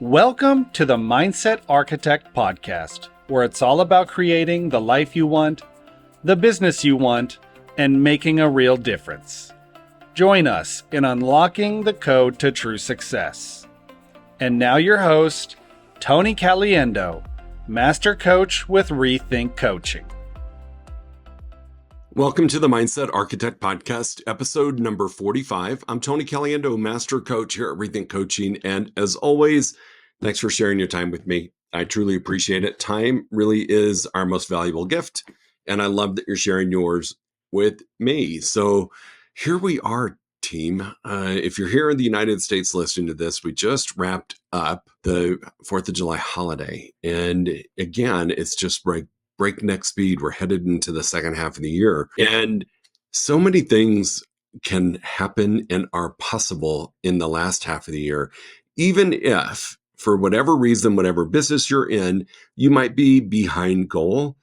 Welcome to the Mindset Architect Podcast, where it's all about creating the life you want, the business you want, and making a real difference. Join us in unlocking the code to true success. And now your host, Tony Caliendo, Master Coach with reTHINK Coaching. Welcome to the Mindset Architect Podcast, episode number 45. I'm Tony Caliendo, Master Coach here at reTHINK Coaching. And as always, thanks for sharing your time with me. I truly appreciate it. Time really is our most valuable gift. And I love that you're sharing yours with me. So here we are, team. If you're here in the United States listening to this, we just wrapped up the 4th of July holiday. And again, it's just breakneck speed. We're headed into the second half of the year. And so many things can happen and are possible in the last half of the year, even if, for whatever reason, whatever business you're in, you might be behind goal.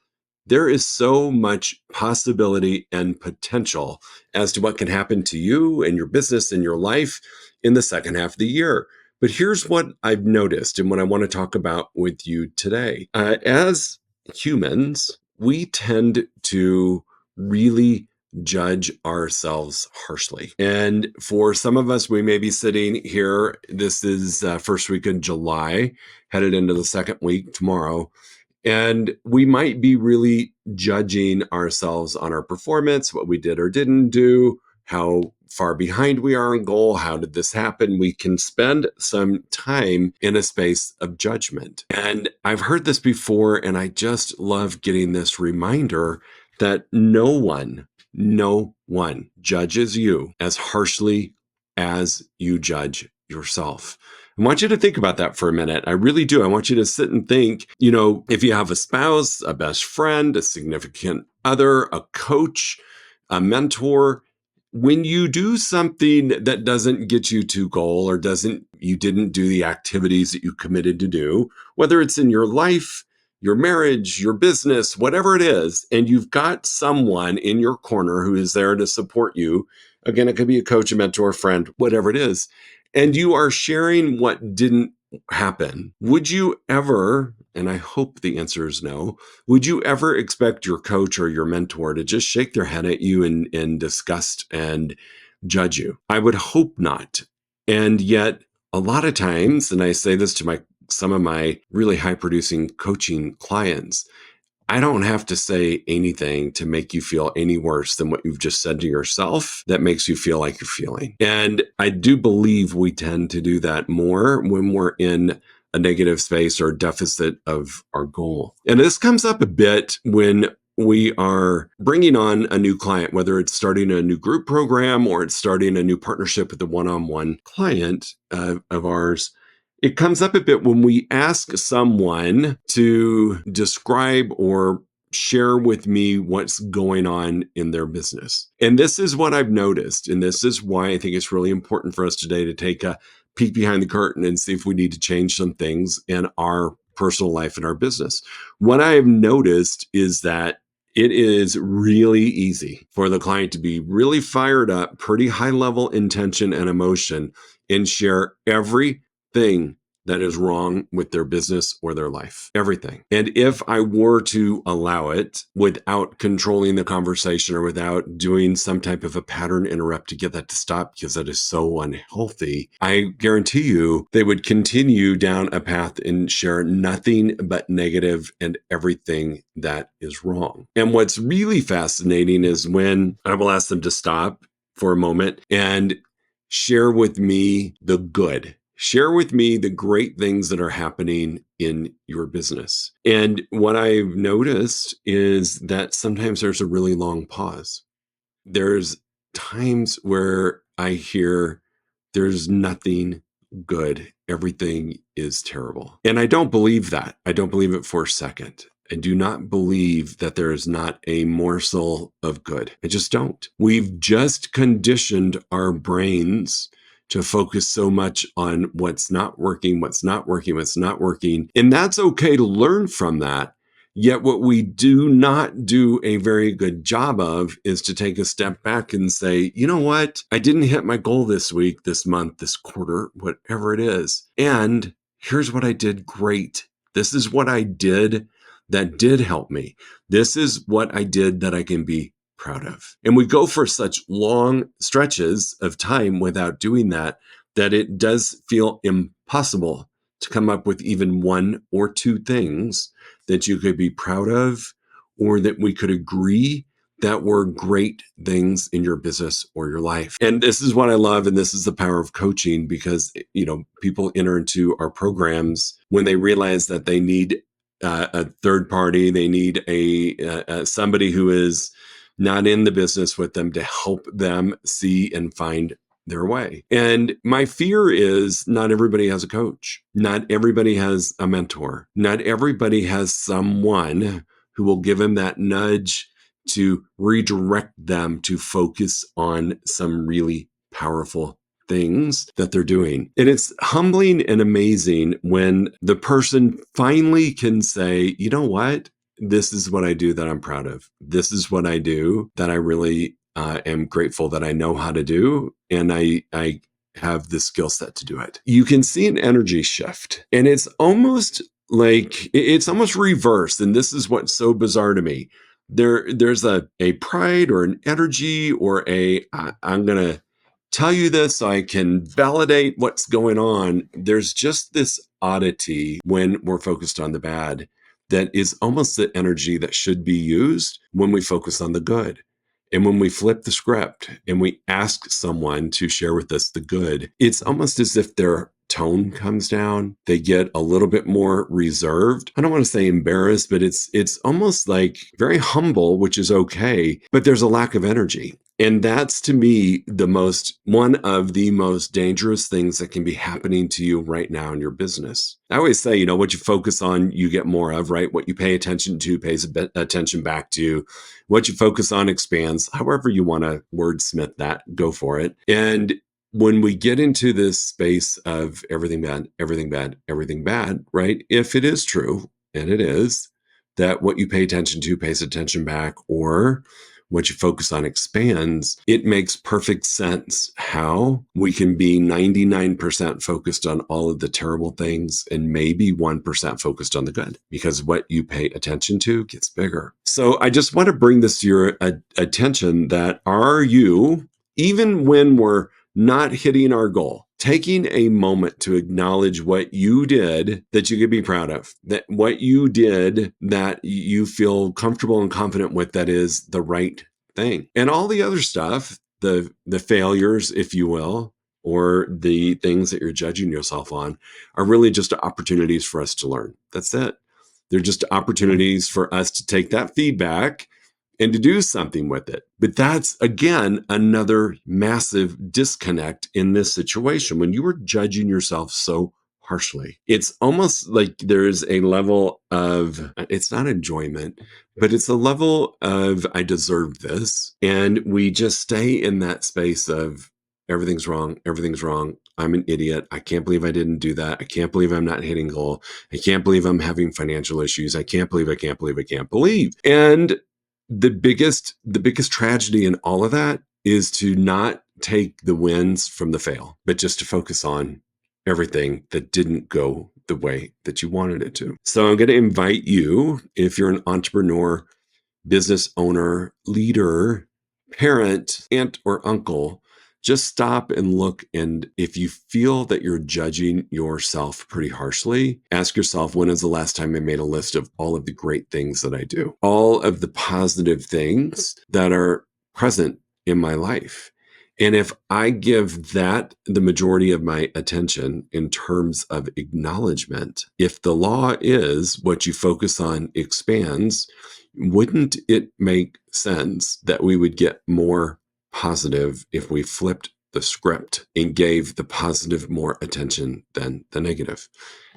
There is so much possibility and potential as to what can happen to you and your business and your life in the second half of the year. But here's what I've noticed and what I want to talk about with you today. As humans, we tend to really judge ourselves harshly. And for some of us, we may be sitting here. This is first week in July, headed into the second week tomorrow. And we might be really judging ourselves on our performance, what we did or didn't do, how far behind we are on goal. How did this happen? We can spend some time in a space of judgment. And I've heard this before, and I just love getting this reminder that no one judges you as harshly as you judge yourself. I want you to think about that for a minute. I really do. I want you to sit and think, if you have a spouse, a best friend, a significant other, a coach, a mentor, when you do something that doesn't get you to goal or you didn't do the activities that you committed to do, whether it's in your life, your marriage, your business, whatever it is, and you've got someone in your corner who is there to support you. Again, it could be a coach, a mentor, a friend, whatever it is, and you are sharing what didn't happen. Would you ever, and I hope the answer is no, would you ever expect your coach or your mentor to just shake their head at you in disgust and judge you? I would hope not. And yet, a lot of times, and I say this to some of my really high-producing coaching clients, I don't have to say anything to make you feel any worse than what you've just said to yourself that makes you feel like you're feeling. And I do believe we tend to do that more when we're in a negative space or deficit of our goal. And this comes up a bit when we are bringing on a new client, whether it's starting a new group program or it's starting a new partnership with a one-on-one client of ours. It comes up a bit when we ask someone to describe or share with me what's going on in their business. And this is what I've noticed. And this is why I think it's really important for us today to take a peek behind the curtain and see if we need to change some things in our personal life and our business. What I have noticed is that it is really easy for the client to be really fired up, pretty high level intention and emotion, and share everything that is wrong with their business or their life. Everything. And if I were to allow it without controlling the conversation or without doing some type of a pattern interrupt to get that to stop, because that is so unhealthy, I guarantee you they would continue down a path and share nothing but negative and everything that is wrong. And what's really fascinating is when I will ask them to stop for a moment and share with me the good. Share with me the great things that are happening in your business. And what I've noticed is that sometimes there's a really long pause. There's times where I hear there's nothing good. Everything is terrible. And I don't believe that. I don't believe it for a second. I do not believe that there is not a morsel of good. I just don't. We've just conditioned our brains to focus so much on what's not working. And that's okay to learn from that. Yet what we do not do a very good job of is to take a step back and say, you know what? I didn't hit my goal this week, this month, this quarter, whatever it is. And Here's what I did great. This is what I did that did help me. This is what I did that I can be proud of. And we go for such long stretches of time without doing that, that it does feel impossible to come up with even one or two things that you could be proud of, or that we could agree that were great things in your business or your life. And this is what I love. And this is the power of coaching, because, people enter into our programs when they realize that they need a third party. They need somebody who is not in the business with them to help them see and find their way. And my fear is not everybody has a coach. Not everybody has a mentor. Not everybody has someone who will give them that nudge to redirect them to focus on some really powerful things that they're doing. And it's humbling and amazing when the person finally can say, you know what? This is what I do that I'm proud of. This is what I do that I really am grateful that I know how to do. And I have the skill set to do it. You can see an energy shift, and it's almost reversed. And this is what's so bizarre to me. There's a pride or an energy or I'm going to tell you this so I can validate what's going on. There's just this oddity when we're focused on the bad that is almost the energy that should be used when we focus on the good. And when we flip the script and we ask someone to share with us the good, it's almost as if their tone comes down. They get a little bit more reserved. I don't want to say embarrassed, but it's almost like very humble, which is okay, but there's a lack of energy. And that's, to me, one of the most dangerous things that can be happening to you right now in your business. I always say, what you focus on, you get more of, right? What you pay attention to pays attention back to you. What you focus on expands. However you want to wordsmith that, go for it. And when we get into this space of everything bad, everything bad, everything bad, right? If it is true, and it is, that what you pay attention to pays attention back, or what you focus on expands, it makes perfect sense how we can be 99% focused on all of the terrible things and maybe 1% focused on the good, because what you pay attention to gets bigger. So I just want to bring this to your attention that are you, even when we're not hitting our goal, taking a moment to acknowledge what you did that you could be proud of, that what you did that you feel comfortable and confident with, that is the right thing. And all the other stuff, the failures, if you will, or the things that you're judging yourself on, are really just opportunities for us to learn. That's it. They're just opportunities for us to take that feedback and to do something with it. But that's, again, another massive disconnect in this situation. When you are judging yourself so harshly, it's almost like there's a level of, it's not enjoyment, but it's a level of, I deserve this. And we just stay in that space of, everything's wrong. Everything's wrong. I'm an idiot. I can't believe I didn't do that. I can't believe I'm not hitting goal. I can't believe I'm having financial issues. I can't believe. And the biggest tragedy in all of that is to not take the wins from the fail, but just to focus on everything that didn't go the way that you wanted it to. So I'm going to invite you, if you're an entrepreneur, business owner, leader, parent, aunt, or uncle, just stop and look. And if you feel that you're judging yourself pretty harshly, ask yourself, when is the last time I made a list of all of the great things that I do? All of the positive things that are present in my life. And if I give that the majority of my attention in terms of acknowledgement, if the law is what you focus on expands, wouldn't it make sense that we would get more positive if we flipped the script and gave the positive more attention than the negative?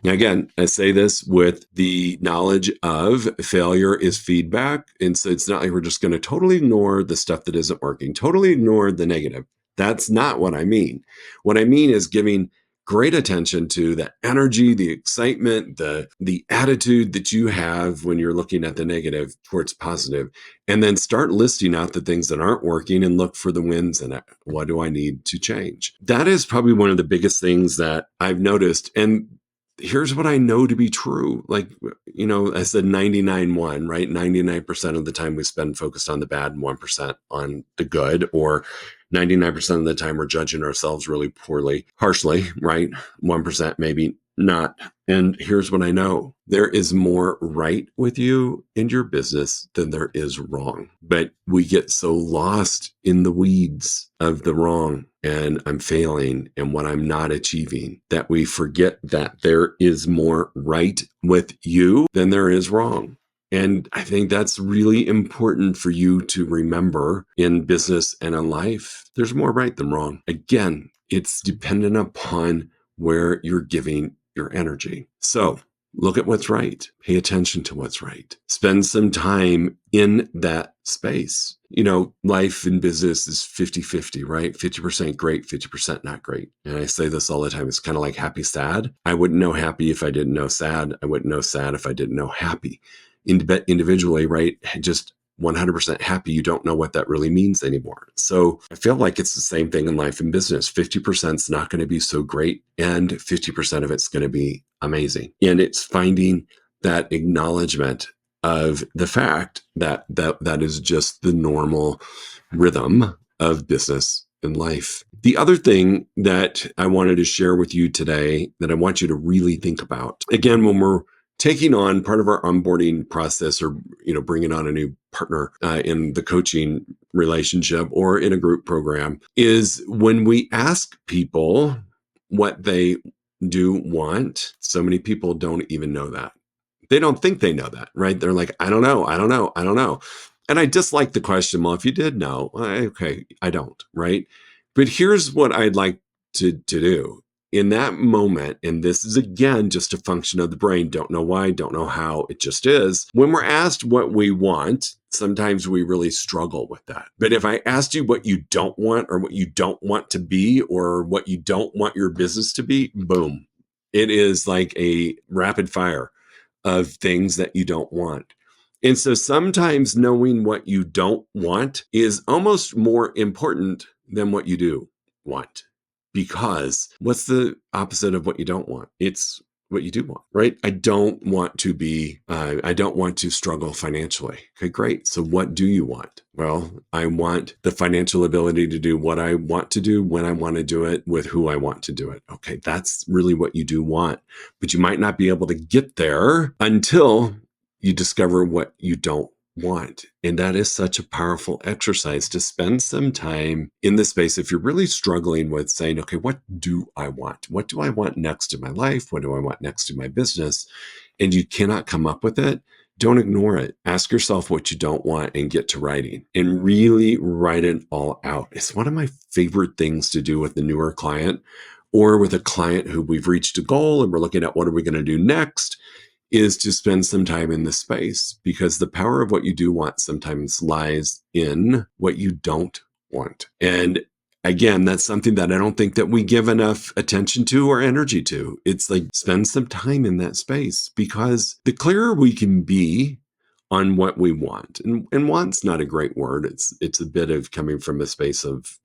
Now, again, I say this with the knowledge of failure is feedback. And so it's not like we're just going to totally ignore the stuff that isn't working, totally ignore the negative. That's not what I mean. What I mean is giving great attention to the energy, the excitement, the attitude that you have when you're looking at the negative towards positive, and then start listing out the things that aren't working and look for the wins in it. What do I need to change? That is probably one of the biggest things that I've noticed. And here's what I know to be true. Like, I said 99-1, right? 99% of the time we spend focused on the bad and 1% on the good, or 99% of the time we're judging ourselves really poorly, harshly, right? 1% maybe not. And here's what I know. There is more right with you and your business than there is wrong. But we get so lost in the weeds of the wrong and I'm failing and what I'm not achieving that we forget that there is more right with you than there is wrong. And I think that's really important for you to remember in business and in life. There's more right than wrong. Again, it's dependent upon where you're giving your energy. So look at what's right. Pay attention to what's right. Spend some time in that space. Life in business is 50-50, right? 50% great, 50% not great. And I say this all the time. It's kind of like happy, sad. I wouldn't know happy if I didn't know sad. I wouldn't know sad if I didn't know happy. Individually, right? Just 100% happy, you don't know what that really means anymore. So I feel like it's the same thing in life and business. 50% is not going to be so great, and 50% of it's going to be amazing. And it's finding that acknowledgement of the fact that is just the normal rhythm of business and life. The other thing that I wanted to share with you today that I want you to really think about, again, when we're taking on part of our onboarding process or bringing on a new partner in the coaching relationship or in a group program, is when we ask people what they do want. So many people don't even know that. They don't think they know that, right? They're like, I don't know. And I dislike the question, well, if you did know, okay, I don't, right? But here's what I'd like to do. In that moment, and this is again just a function of the brain, don't know why, don't know how, it just is. When we're asked what we want, sometimes we really struggle with that. But if I asked you what you don't want or what you don't want to be or what you don't want your business to be, boom. It is like a rapid fire of things that you don't want. And so sometimes knowing what you don't want is almost more important than what you do want. Because what's the opposite of what you don't want? It's what you do want, right? I don't want to struggle financially. Okay, great. So what do you want? Well, I want the financial ability to do what I want to do, when I want to do it, with who I want to do it. Okay, that's really what you do want. But you might not be able to get there until you discover what you don't want. And that is such a powerful exercise to spend some time in the space. If you're really struggling with saying, okay, what do I want? What do I want next in my life? What do I want next in my business? And you cannot come up with it. Don't ignore it. Ask yourself what you don't want and get to writing and really write it all out. It's one of my favorite things to do with the newer client or with a client who we've reached a goal and we're looking at what are we going to do next, is to spend some time in this space, because the power of what you do want sometimes lies in what you don't want. And again, that's something that I don't think that we give enough attention to or energy to. It's like, spend some time in that space, because the clearer we can be on what we want, and want's not a great word. It's a bit of coming from a space of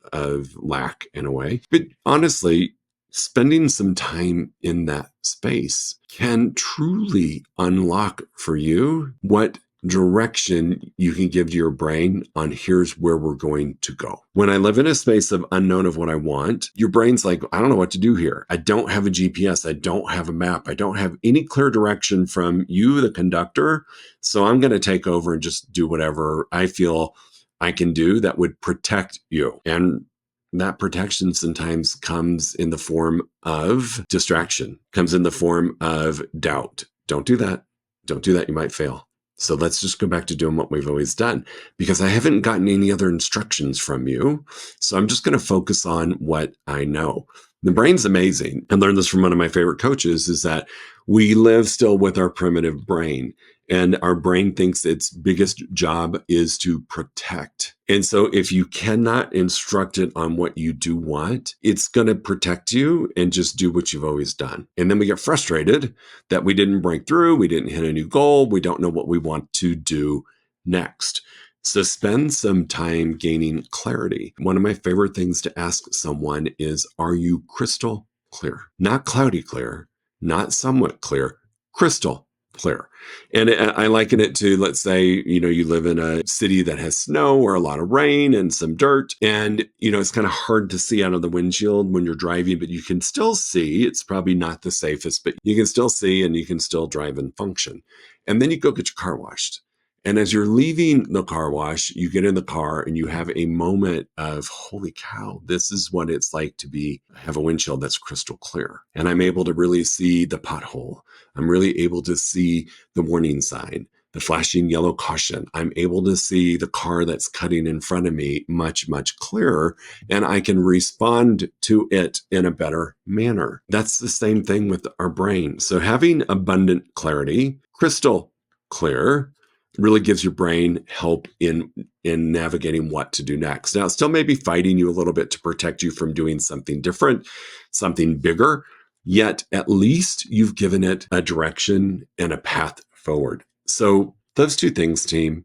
lack in a way. But honestly, spending some time in that space can truly unlock for you what direction you can give to your brain on here's where we're going to go. When I live in a space of unknown of what I want, your brain's like, I don't know what to do here. I don't have a GPS. I don't have a map. I don't have any clear direction from you, the conductor. So I'm going to take over and just do whatever I feel I can do that would protect you. And that protection sometimes comes in the form of distraction, comes in the form of doubt. Don't do that. Don't do that. You might fail. So let's just go back to doing what we've always done, because I haven't gotten any other instructions from you. So I'm just going to focus on what I know. The brain's amazing. I learned this from one of my favorite coaches, is that we live still with our primitive brain. And our brain thinks its biggest job is to protect. And so if you cannot instruct it on what you do want, it's going to protect you and just do what you've always done. And then we get frustrated that we didn't break through, we didn't hit a new goal, we don't know what we want to do next. So spend some time gaining clarity. One of my favorite things to ask someone is, are you crystal clear? Not cloudy clear, not somewhat clear, crystal clear. And I liken it to, let's say, you live in a city that has snow or a lot of rain and some dirt. And, it's kind of hard to see out of the windshield when you're driving, but you can still see. It's probably not the safest, but you can still see and you can still drive and function. And then you go get your car washed. And as you're leaving the car wash, you get in the car and you have a moment of, holy cow, this is what it's like to have a windshield that's crystal clear. And I'm able to really see the pothole. I'm really able to see the warning sign, the flashing yellow caution. I'm able to see the car that's cutting in front of me much, much clearer, and I can respond to it in a better manner. That's the same thing with our brain. So having abundant clarity, crystal clear, really gives your brain help in navigating what to do next. Now, it still may be fighting you a little bit to protect you from doing something different, something bigger, yet at least you've given it a direction and a path forward. So those two things, team,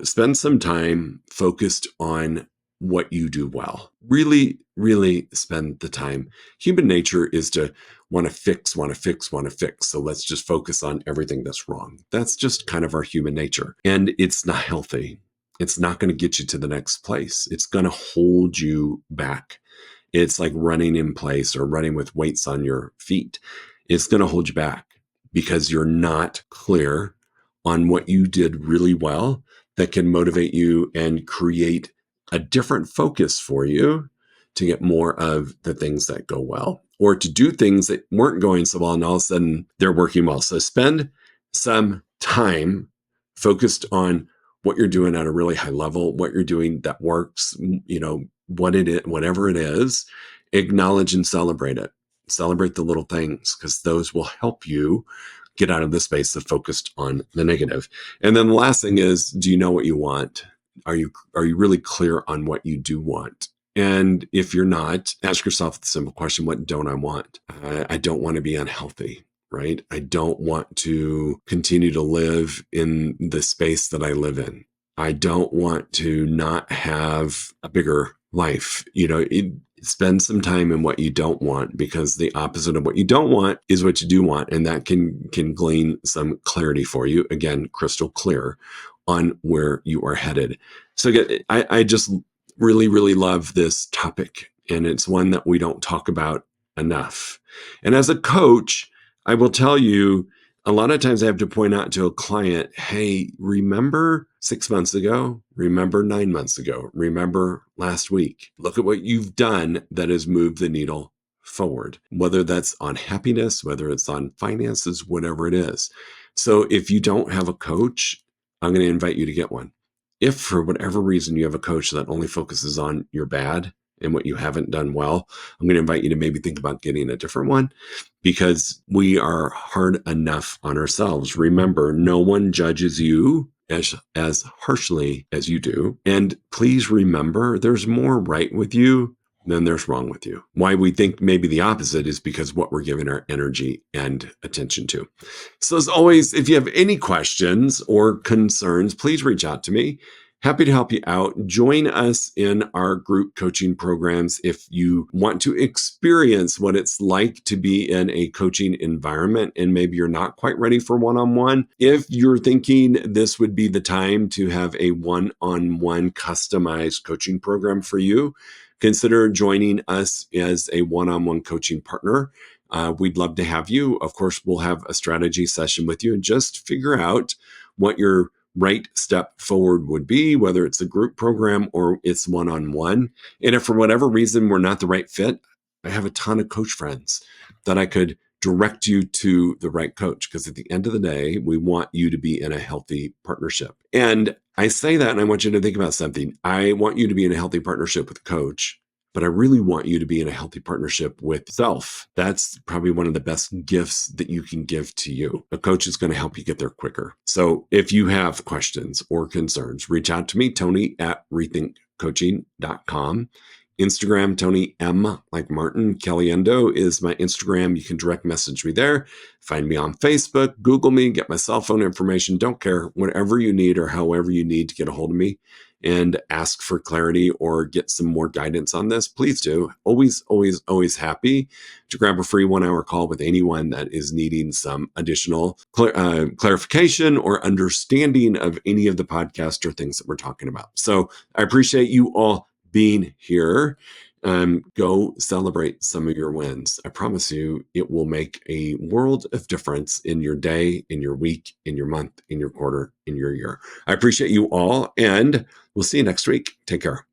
spend some time focused on what you do well. Really, really spend the time. Human nature is to want to fix. So let's just focus on everything that's wrong. That's just kind of our human nature. And it's not healthy. It's not going to get you to the next place. It's going to hold you back. It's like running in place or running with weights on your feet. It's going to hold you back because you're not clear on what you did really well that can motivate you and create a different focus for you to get more of the things that go well, or to do things that weren't going so well and all of a sudden they're working well. So spend some time focused on what you're doing at a really high level, what you're doing that works, what it is, whatever it is, acknowledge and celebrate it. Celebrate the little things because those will help you get out of the space of focused on the negative. And then the last thing is, do you know what you want? Are you really clear on what you do want? And if you're not, ask yourself the simple question, what don't I want? I don't want to be unhealthy, right? I don't want to continue to live in the space that I live in. I don't want to not have a bigger life. Spend some time in what you don't want, because the opposite of what you don't want is what you do want. And that can glean some clarity for you. Again, crystal clear on where you are headed. So again, I just really, really love this topic. And it's one that we don't talk about enough. And as a coach, I will tell you, a lot of times I have to point out to a client, hey, remember 6 months ago? Remember 9 months ago? Remember last week? Look at what you've done that has moved the needle forward, whether that's on happiness, whether it's on finances, whatever it is. So if you don't have a coach, I'm going to invite you to get one. If for whatever reason you have a coach that only focuses on your bad and what you haven't done well, I'm going to invite you to maybe think about getting a different one, because we are hard enough on ourselves. Remember, no one judges you as harshly as you do. And please remember, there's more right with you than there's wrong with you. Why we think maybe the opposite is because what we're giving our energy and attention to. So as always, if you have any questions or concerns, please reach out to me. Happy to help you out. Join us in our group coaching programs if you want to experience what it's like to be in a coaching environment and maybe you're not quite ready for one-on-one. If you're thinking this would be the time to have a one-on-one customized coaching program for you, consider joining us as a one-on-one coaching partner. We'd love to have you. Of course, we'll have a strategy session with you and just figure out what your right step forward would be, whether it's a group program or it's one-on-one. And if for whatever reason we're not the right fit, I have a ton of coach friends that I could direct you to the right coach, because at the end of the day, we want you to be in a healthy partnership. And I say that, and I want you to think about something. I want you to be in a healthy partnership with a coach, but I really want you to be in a healthy partnership with self. That's probably one of the best gifts that you can give to you. A coach is going to help you get there quicker. So if you have questions or concerns, reach out to me, Tony at rethinkcoaching.com. Instagram, Tony M, like Martin. Caliendo is my Instagram. You can direct message me there. Find me on Facebook, Google me, get my cell phone information. Don't care, whatever you need or however you need to get a hold of me. and ask for clarity or get some more guidance on this, please do. Always, always, always happy to grab a free 1-hour call with anyone that is needing some additional clarification or understanding of any of the podcast or things that we're talking about. So I appreciate you all being here. Go celebrate some of your wins. I promise you, it will make a world of difference in your day, in your week, in your month, in your quarter, in your year. I appreciate you all, and we'll see you next week. Take care.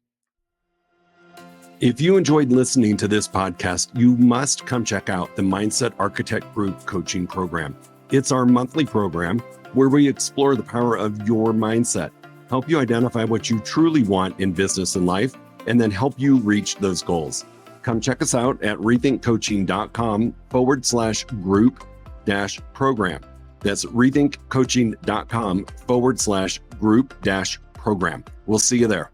If you enjoyed listening to this podcast, you must come check out the Mindset Architect Group Coaching Program. It's our monthly program where we explore the power of your mindset, help you identify what you truly want in business and life, and then help you reach those goals. Come check us out at rethinkcoaching.com/group-program. That's rethinkcoaching.com/group-program. We'll see you there.